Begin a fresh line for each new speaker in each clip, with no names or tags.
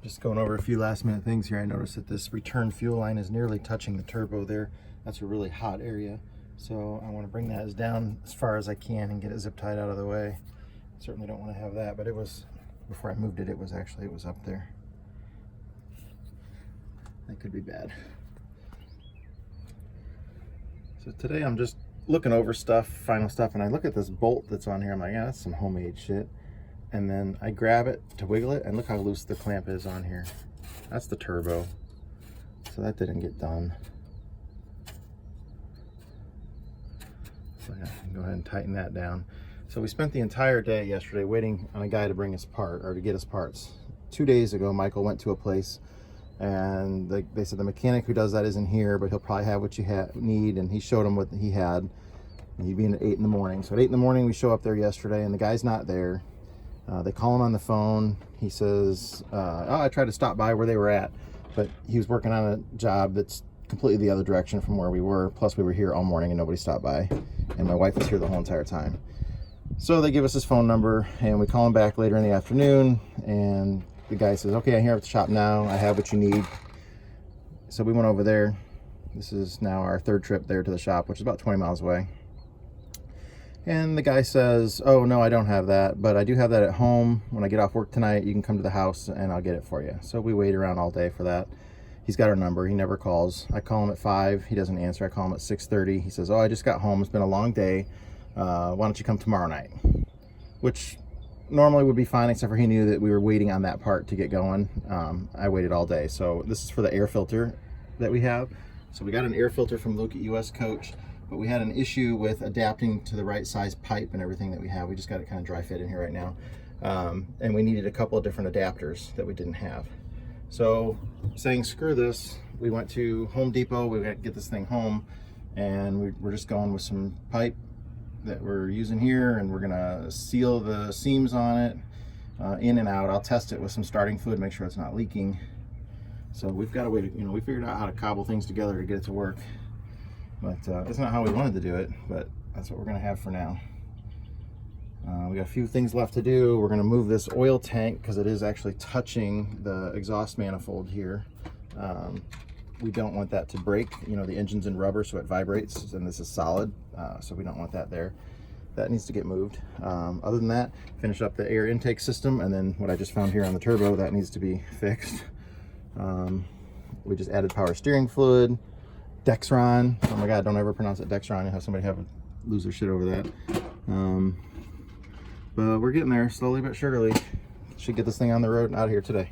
Just going over a few last minute things here. I noticed that this return fuel line is nearly touching the turbo there. That's a really hot area. So I want to bring that down as far as I can and get it zip tied out of the way. Certainly don't want to have that, but it was, before I moved it, it was up there. That could be bad. So today I'm just looking over stuff, final stuff, and I look at this bolt that's on here. I'm like, yeah, that's some homemade shit. And then I grab it to wiggle it, and look how loose the clamp is on here. That's the turbo. So that didn't get done. So I can go ahead and tighten that down. So we spent the entire day yesterday waiting on a guy to bring us to get us parts. 2 days ago, Michael went to a place, and they said the mechanic who does that isn't here, but he'll probably have what you need, and he showed him what he had. And he'd be in at 8 in the morning. So at 8 in the morning, we show up there yesterday, and the guy's not there. They call him on the phone. He says, oh, I tried to stop by where they were at, but he was working on a job that's completely the other direction from where we were. Plus, we were here all morning and nobody stopped by. And my wife was here the whole entire time. So they give us his phone number, and we call him back later in the afternoon. And the guy says, okay, I'm here at the shop now. I have what you need. So we went over there. This is now our third trip there to the shop, which is about 20 miles away. And the guy says, oh, no, I don't have that, but I do have that at home. When I get off work tonight, you can come to the house and I'll get it for you. So we wait around all day for that. He's got our number. He never calls. I call him at 5. He doesn't answer. I call him at 6:30. He says, oh, I just got home. It's been a long day. Why don't you come tomorrow night? Which normally would be fine, except for he knew that we were waiting on that part to get going. I waited all day. So this is for the air filter that we have. So we got an air filter from Luke at US Coach. But we had an issue with adapting to the right size pipe and everything that we have. We just got it kind of dry fit in here right now. And we needed a couple of different adapters that we didn't have. So saying screw this, we went to Home Depot. We got to get this thing home, and we're just going with some pipe that we're using here, and we're gonna seal the seams on it in and out. I'll test it with some starting fluid, make sure it's not leaking. So we've got a way to, we figured out how to cobble things together to get it to work. But it's not how we wanted to do it, but that's what we're gonna have for now. We got a few things left to do. We're gonna move this oil tank because it is actually touching the exhaust manifold here. We don't want that to break. The engine's in rubber, so it vibrates, and this is solid, so we don't want that there. That needs to get moved. Other than that, finish up the air intake system, and then what I just found here on the turbo, that needs to be fixed. We just added power steering fluid. Dexron, oh my god, don't ever pronounce it Dexron. You'll have somebody lose their shit over that. But we're getting there, slowly but surely. Should get this thing on the road and out of here today.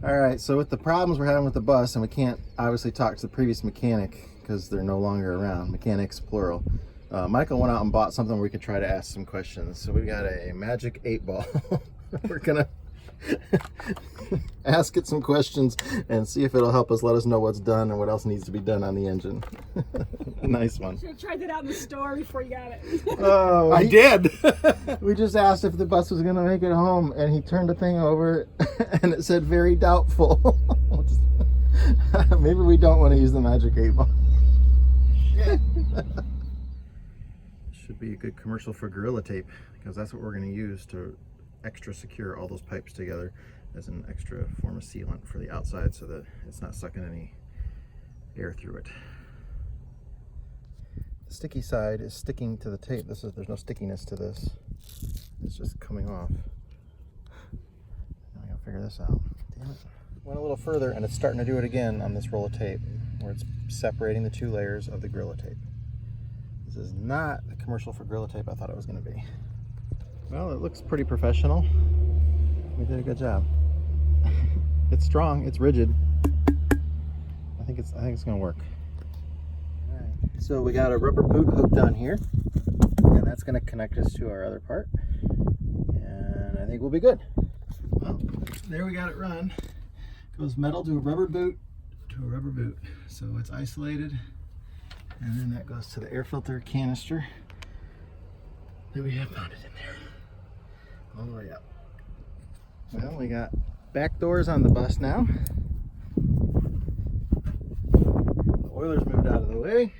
Alright, so with the problems we're having with the bus, and we can't obviously talk to the previous mechanic because they're no longer around, mechanics plural. Michael went out and bought something where we could try to ask some questions. So we got a magic 8-ball. We're gonna ask it some questions and see if it'll help us let us know what's done and what else needs to be done on the engine. Nice one.
Should have tried that out in the store before you got it.
Oh,
I did.
We just asked if the bus was going to make it home, and he turned the thing over and it said very doubtful. Maybe we don't want to use the magic 8-ball. Should be a good commercial for Gorilla Tape, because that's what we're going to use to extra secure all those pipes together as an extra form of sealant for the outside, so that it's not sucking any air through it. The sticky side is sticking to the tape. There's no stickiness to this. It's just coming off. Now I gotta figure this out. Damn it. Went a little further and it's starting to do it again on this roll of tape, where it's separating the 2 layers of the Gorilla Tape. This is not the commercial for Gorilla Tape I thought it was going to be. Well, it looks pretty professional. We did a good job. It's strong, it's rigid. I think it's gonna work. All right. So we got a rubber boot hooked on here, and that's gonna connect us to our other part. And I think we'll be good. Well, there we got it run. Goes metal to a rubber boot to a rubber boot. So it's isolated, and then that goes to the air filter canister that we have mounted in there. All the way up. Well, we got back doors on the bus now. The oiler's moved out of the way,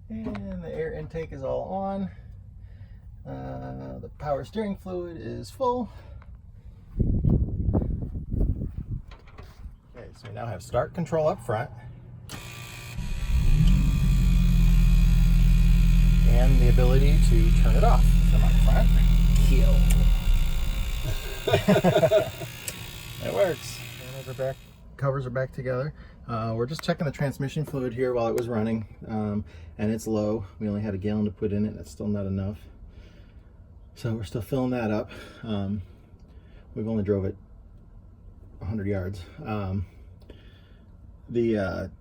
and the air intake is all on. The power steering fluid is full. So we now have start control up front and the ability to turn it off from up front.
Kill.
It works. Covers are back together. We're just checking the transmission fluid here while it was running, and it's low. We only had a gallon to put in it. That's still not enough. So we're still filling that up. We've only drove it 100 yards. The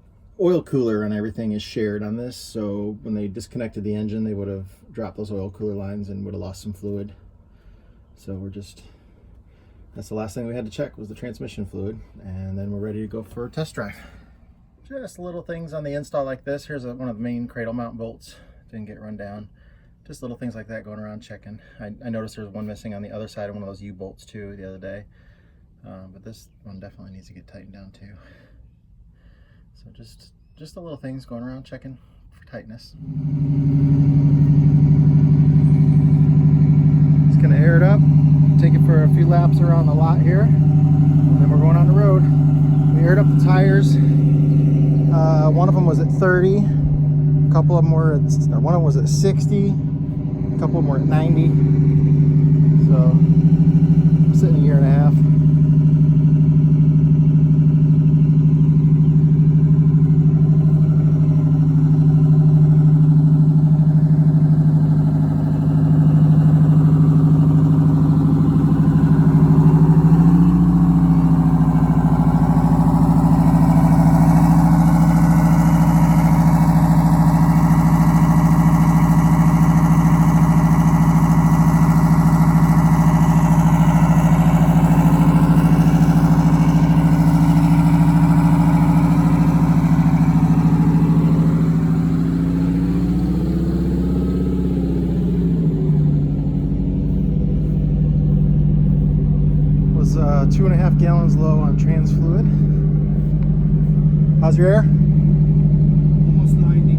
oil cooler and everything is shared on this, so when they disconnected the engine, they would have dropped those oil cooler lines and would have lost some fluid. So that's the last thing we had to check, was the transmission fluid, and then we're ready to go for a test drive. Just little things on the install like this. Here's one of the main cradle mount bolts. Didn't get run down. Just little things like that, going around checking. I noticed there's one missing on the other side of one of those U-bolts too the other day. But this one definitely needs to get tightened down too. So just the little things, going around checking for tightness. Just gonna air it up, take it for a few laps around the lot here, and then we're going on the road. We aired up the tires. One of them was at 30, a couple of them were at, one of them was at 60, a couple of them were at 90. So I'm sitting a year and a half. Was 2.5 gallons low on trans fluid. How's your air?
Almost 90.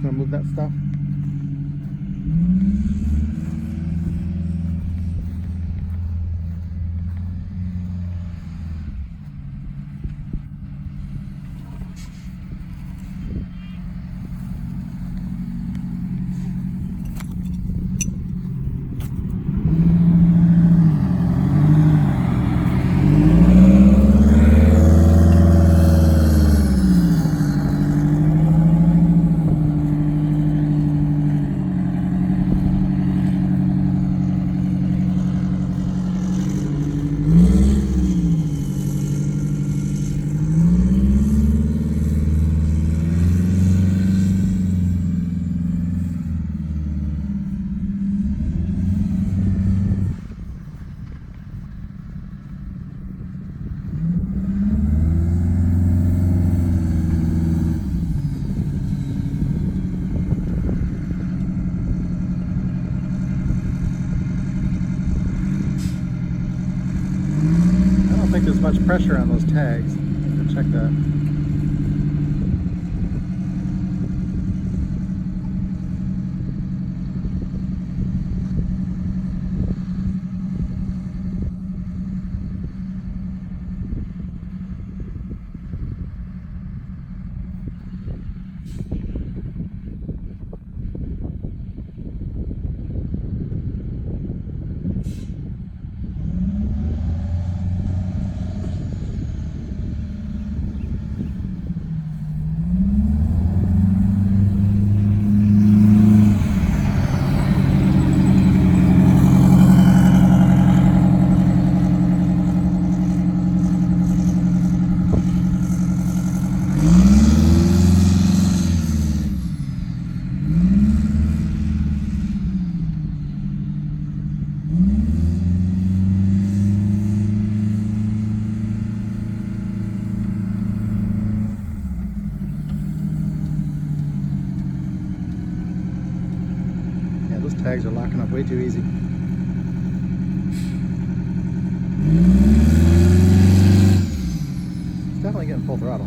Gonna move that stuff. There's much pressure on those tags. You can check that. Yeah, those tags are locking up way too easy. It's definitely getting full throttle.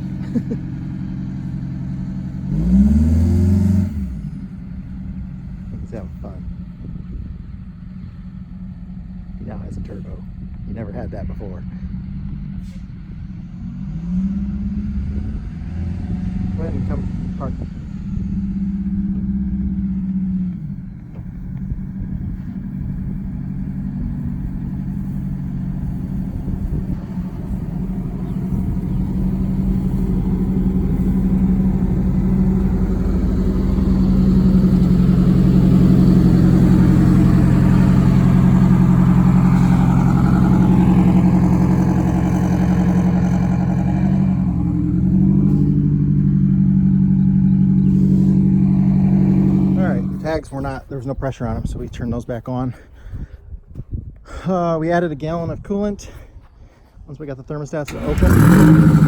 He's having fun. He now has a turbo. He never had that before. Go ahead and come park. Tags were not, there was no pressure on them, so we turned those back on. We added a gallon of coolant once we got the thermostats open.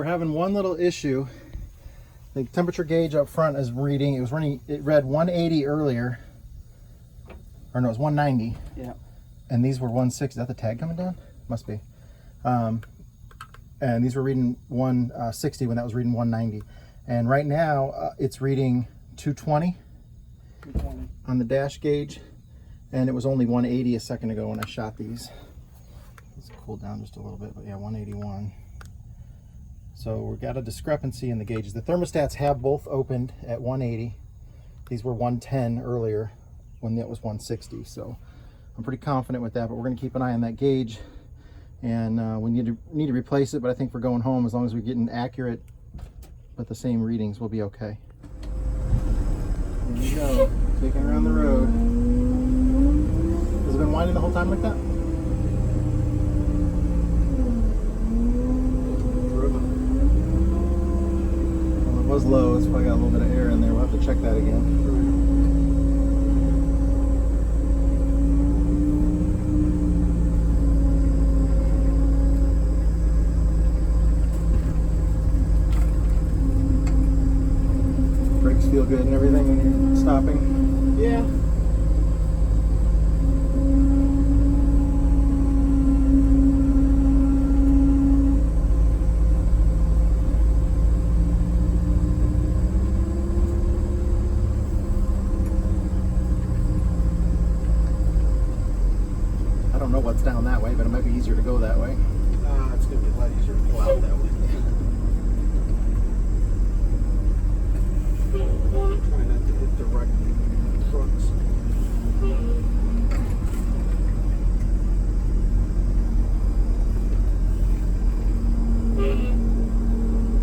we're having one little issue. The temperature gauge up front is reading, it read 180 earlier. Or no, it was 190.
Yeah.
And these were 160. Is that the tag coming down? Must be. And these were reading 160 when that was reading 190. And right now it's reading 220 on the dash gauge. And it was only 180 a second ago when I shot these. Let's cool down just a little bit, but yeah, 181. So we've got a discrepancy in the gauges. The thermostats have both opened at 180. These were 110 earlier when that was 160. So I'm pretty confident with that, but we're going to keep an eye on that gauge. And we need to replace it, but I think for going home, as long as we get an accurate but the same readings, we'll be okay. Here we go, taking around the road. Has it been winding the whole time like that? Well, it was low, it's probably got a little bit of air in there. We'll have to check that again. Feel good and everything when you're stopping?
Yeah.
I don't know what's down that way, but it might be easier to go that way.
It's going to be a lot easier to pull out that way. Try not to hit directly trucks.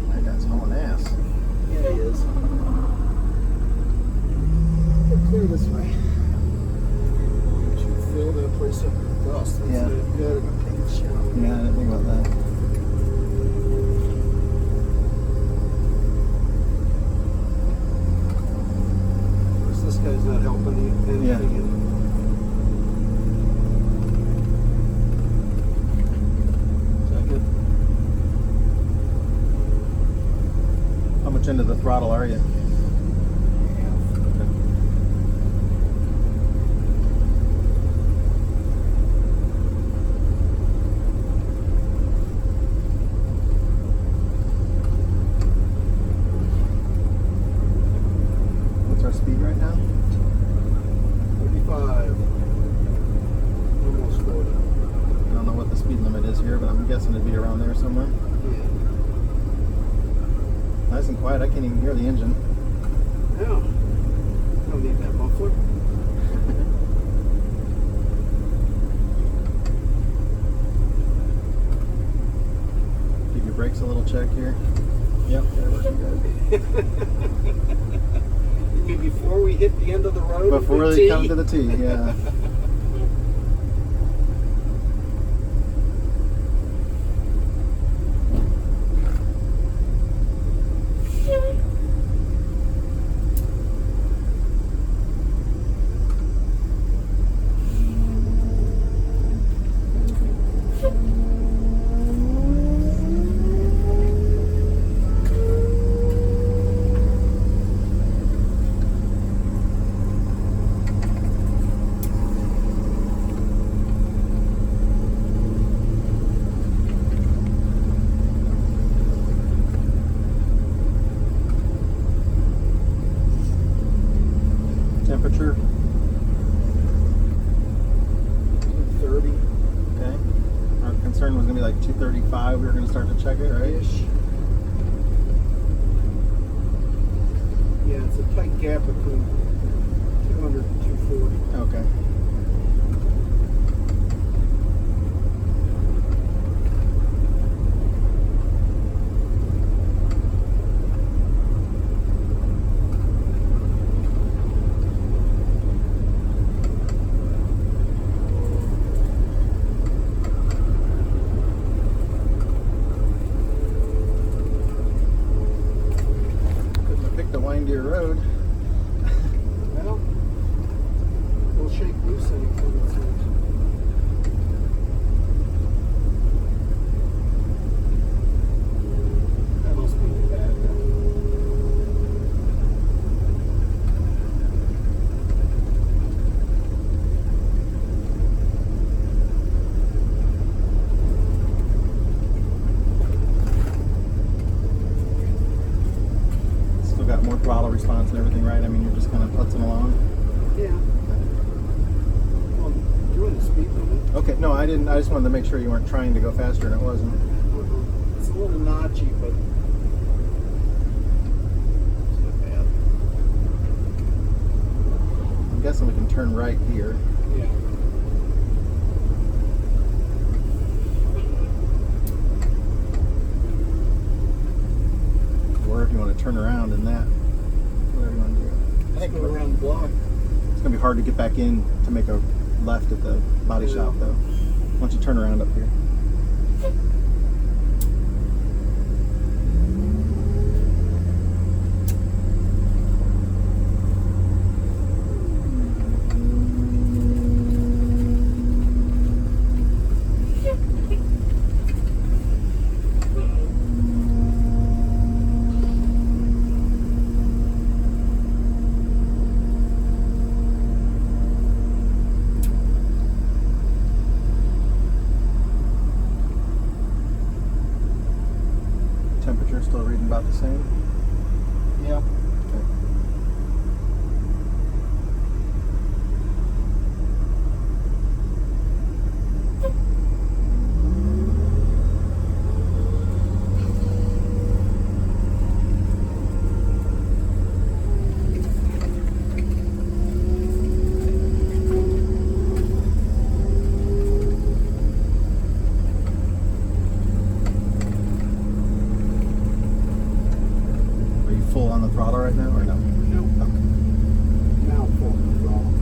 That guy's hauling ass.
Yeah, he is. We'll clear this way. You should fill that place up with dust. That's
Yeah.
good. I'm taking a shower.
Yeah, I didn't think about that.
This guy's not helping anything.
Yeah. Is that good? How much into the throttle are you? What's our speed right now?
35. Almost 40.
I don't know what the speed limit is here, but I'm guessing it'd be around there somewhere.
Yeah.
Nice and quiet. I can't even hear the engine.
Yeah. I don't need that muffler.
Give your brakes a little check here. Yep, they're working good.
You mean before we hit the end of the road?
Before they come to the T, yeah. Temperature?
30.
Okay. Our concern was going to be like 235. We were going to start to check it, right?
Ish. Yeah, it's a tight gap between 200 and 240.
Okay. Pick the windier road.
Well, we'll shake loose anything that seems.
throttle response and everything right? I mean, you're just kind of putzing along?
Yeah. Well, I'm doing the speed limit.
Okay, no, I didn't. I just wanted to make sure you weren't trying to go faster and it wasn't.
It's a little notchy, but it's not bad.
I'm guessing we can turn right here.
Yeah.
Or if you want to turn around in that, whatever you want to do. I think
Go around the block.
it's going to be hard to get back in to make a left at the body shop, though. Why don't you turn around up here? Temperature still reading about the same?
Yeah.
Okay. Are you full on the throttle right now or no?
No.
Okay.
Now full throttle.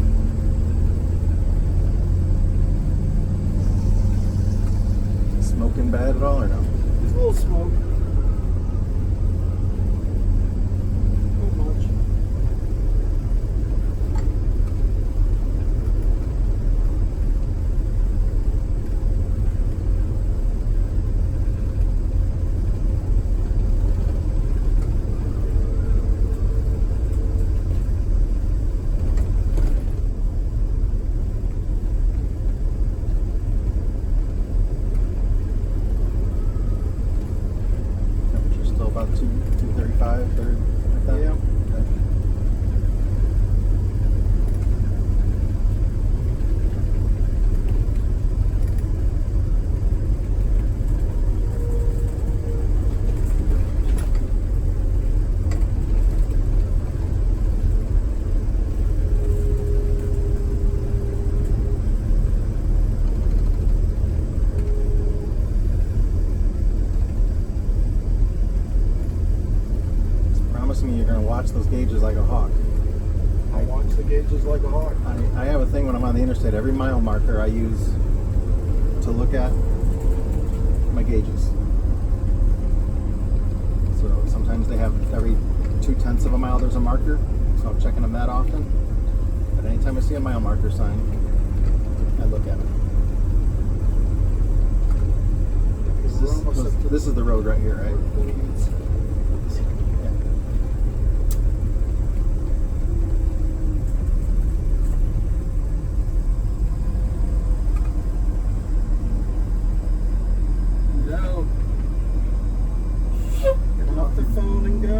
Smoking bad at all or no?
There's a little smoke. Not much.
Temperature's still about 235 or like that?
Yeah.
Okay. Promise me you're going to watch those gauges like a hawk.
I watch the gauges like a hawk.
I have a thing when I'm on the interstate, every mile marker I use to look at my gauges. So sometimes they have every 0.2 of a mile there's a marker, so I'm checking them that often. But anytime I see a mile marker sign, I look at it. This is the road right here, right? Yeah.
No. Get off the phone and go.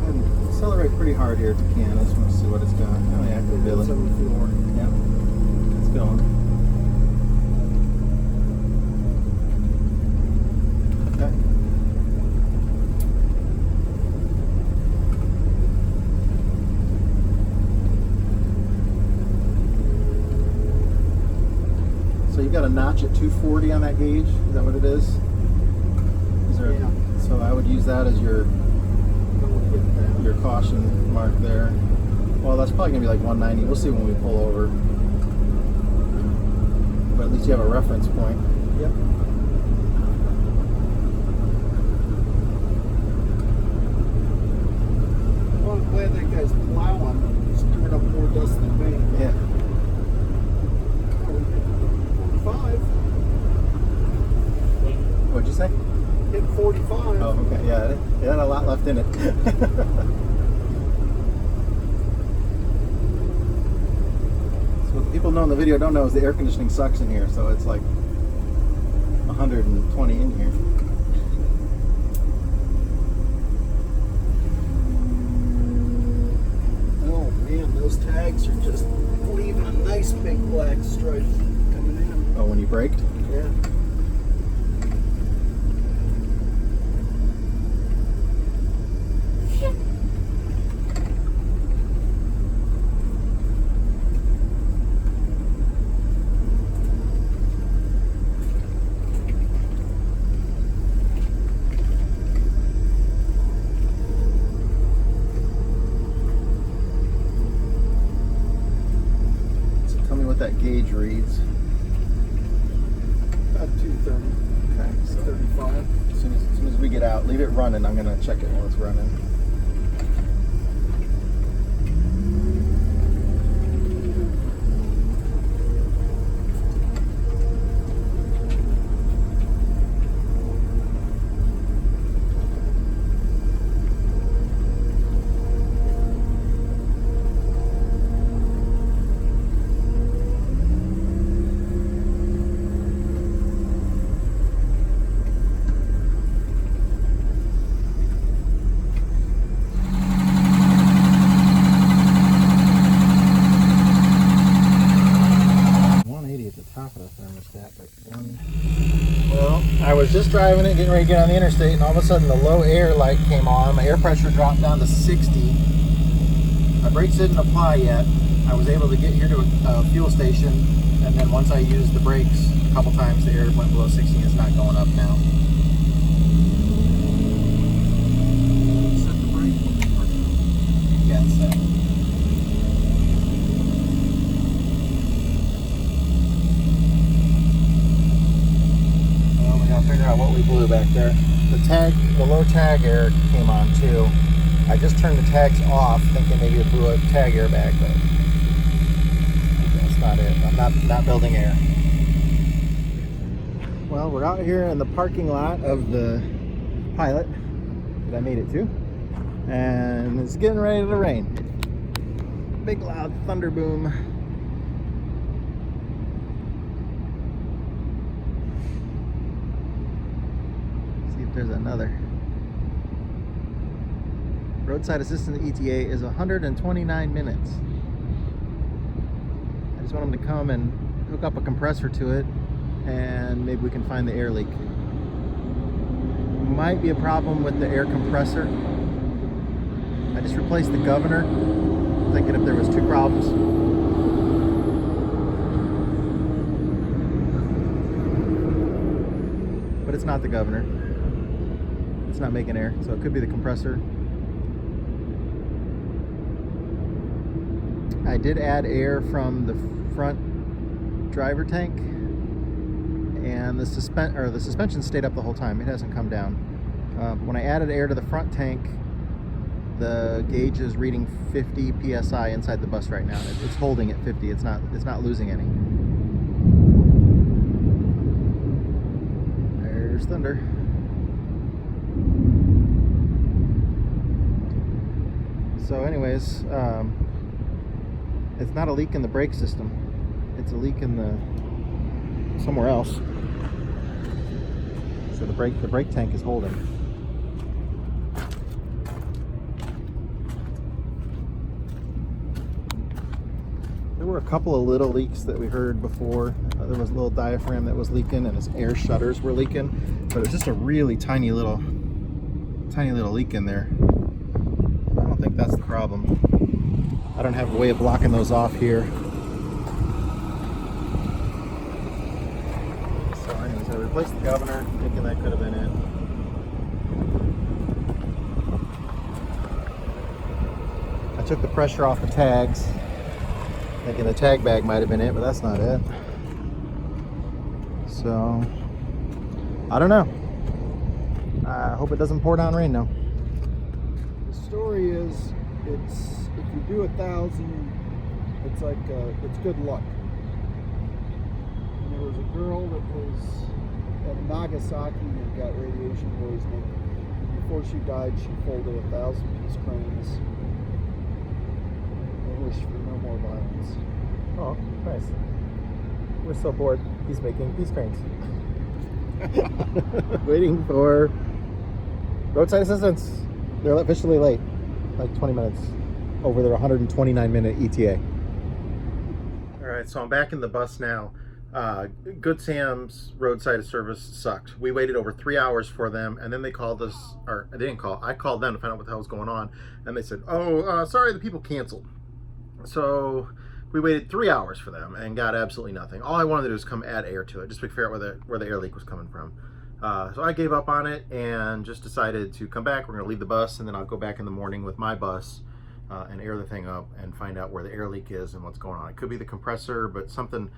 And accelerate pretty hard here if you can. I just want to see what it's got. Oh yeah, I can feel it.
74.
Yeah, it's going. Okay. So you've got a notch at 240 on that gauge. Is that what it is? Is there?
Yeah.
So I would use that as your
Don't get that.
your caution mark there. Well, that's probably gonna be like 190. We'll see when we pull over. But at least you have a reference point.
Yep. Well, I'm glad that guy's plowing. Stirring up more dust than me.
Yeah.
Oh, we hit 45.
What'd you say?
Hit 45.
Oh, okay. Yeah, it had a lot left in it. So what the people know in the video don't know is the air conditioning sucks in here, so it's like 120 in here.
Oh man, those tags are just leaving a nice big black stripe coming in.
Oh, when you braked?
Yeah.
That gauge reads
About 230.
okay, so
35.
as soon as we get out, leave it running. I'm gonna check it while it's running. Well, I was just driving it, getting ready to get on the interstate, and all of a sudden the low air light came on. My air pressure dropped down to 60. My brakes didn't apply yet. I was able to get here to a fuel station, and then once I used the brakes a couple times, the air went below 60. It's not going up now.
Set the brake.
Yeah, it's set. Figure out what we blew back there. The low tag air came on too. I just turned the tags off, thinking maybe it blew a tag air back, but that's not it. I'm not building air. Well, we're out here in the parking lot of the Pilot that I made it to, and it's getting ready to rain. Big loud thunder boom. There's another. Roadside assistance ETA is 129 minutes. I just want them to come and hook up a compressor to it, and maybe we can find the air leak. Might be a problem with the air compressor. I just replaced the governor, thinking if there was two problems. But it's not the governor. It's not making air, so it could be the compressor. I did add air from the front driver tank, and the suspension stayed up the whole time. It hasn't come down. When I added air to the front tank, the gauge is reading 50 psi inside the bus right now. It's holding at 50. It's not losing any. There's thunder. So anyways, it's not a leak in the brake system. It's a leak in the somewhere else. So the brake tank is holding. There were a couple of little leaks that we heard before. There was a little diaphragm that was leaking, and his air shutters were leaking, but it was just a really tiny little leak in there. I don't think that's the problem. I don't have a way of blocking those off here. So anyways, I replaced the governor, thinking that could have been it. I took the pressure off the tags, thinking the tag bag might have been it, but that's not it. So, I don't know. I hope it doesn't pour down rain now.
The story is, if you do 1,000, it's like it's good luck. And there was a girl that was at Nagasaki and got radiation poisoning. Before she died, she folded 1,000-piece cranes. I wish for no more violence.
Oh, nice. We're so bored. He's making peace cranes. Waiting for roadside assistance. They're officially late, like 20 minutes over their 129-minute ETA. All right, so I'm back in the bus now. Good Sam's roadside service sucked. We waited over 3 hours for them, and then they called us, or they didn't call. I called them to find out what the hell was going on, and they said, "Oh, sorry, the people canceled." So we waited 3 hours for them and got absolutely nothing. All I wanted to do was come add air to it, just to figure out where the air leak was coming from. So I gave up on it and just decided to come back. We're going to leave the bus, and then I'll go back in the morning with my bus and air the thing up and find out where the air leak is and what's going on. It could be the compressor, but something.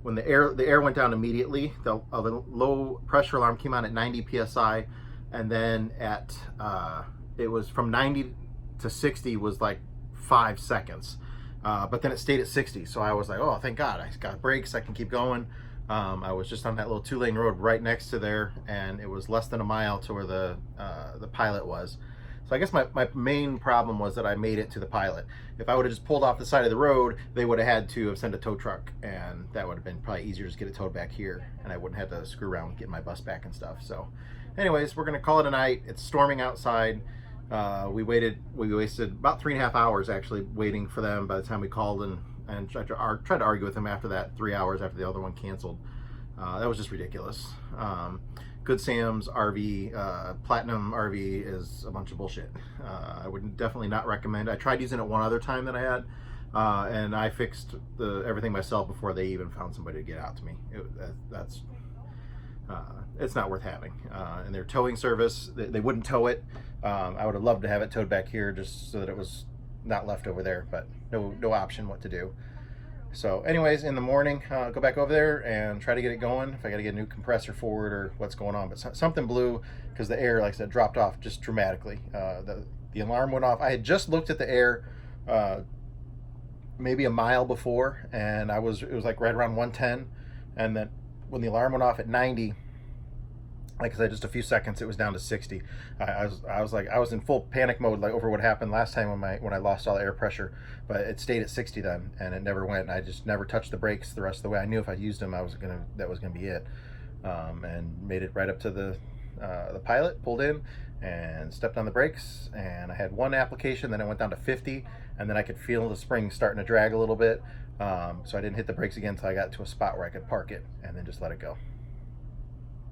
When the air went down immediately, the low pressure alarm came on at 90 psi, and then it was from 90 to 60 was like 5 seconds. But then it stayed at 60, so I was like, oh, thank God, I got brakes, I can keep going. I was just on that little 2-lane road right next to there, and it was less than a mile to where the pilot was. So I guess my main problem was that I made it to the pilot. If I would have just pulled off the side of the road, they would have had to have sent a tow truck, and that would have been probably easier to just get it towed back here, and I wouldn't have to screw around with getting my bus back and stuff. So anyways, we're going to call it a night. It's storming outside. We wasted about 3.5 hours actually waiting for them by the time we called and tried to argue with them after that 3 hours after the other one canceled. That was just ridiculous. Good Sam's RV, Platinum RV is a bunch of bullshit. I would definitely not recommend. I tried using it one other time that I had, and I fixed everything myself before they even found somebody to get out to me. It's not worth having. And their towing service, they wouldn't tow it. I would have loved to have it towed back here just so that it was not left over there, but no option what to do. So anyways, in the morning, go back over there and try to get it going. If I got to get a new compressor for it or what's going on, but something blew because the air, like I said, dropped off just dramatically. The alarm went off. I had just looked at the air maybe a mile before, and it was like right around 110, and then when the alarm went off at 90, like I said, just a few seconds, it was down to 60. I was in full panic mode, like over what happened last time when I lost all the air pressure, but it stayed at 60 then, and it never went. I just never touched the brakes the rest of the way. I knew if I used them, that was gonna be it. And made it right up to the pilot, pulled in, and stepped on the brakes, and I had one application, then it went down to 50, and then I could feel the spring starting to drag a little bit. So I didn't hit the brakes again until I got to a spot where I could park it, and then just let it go.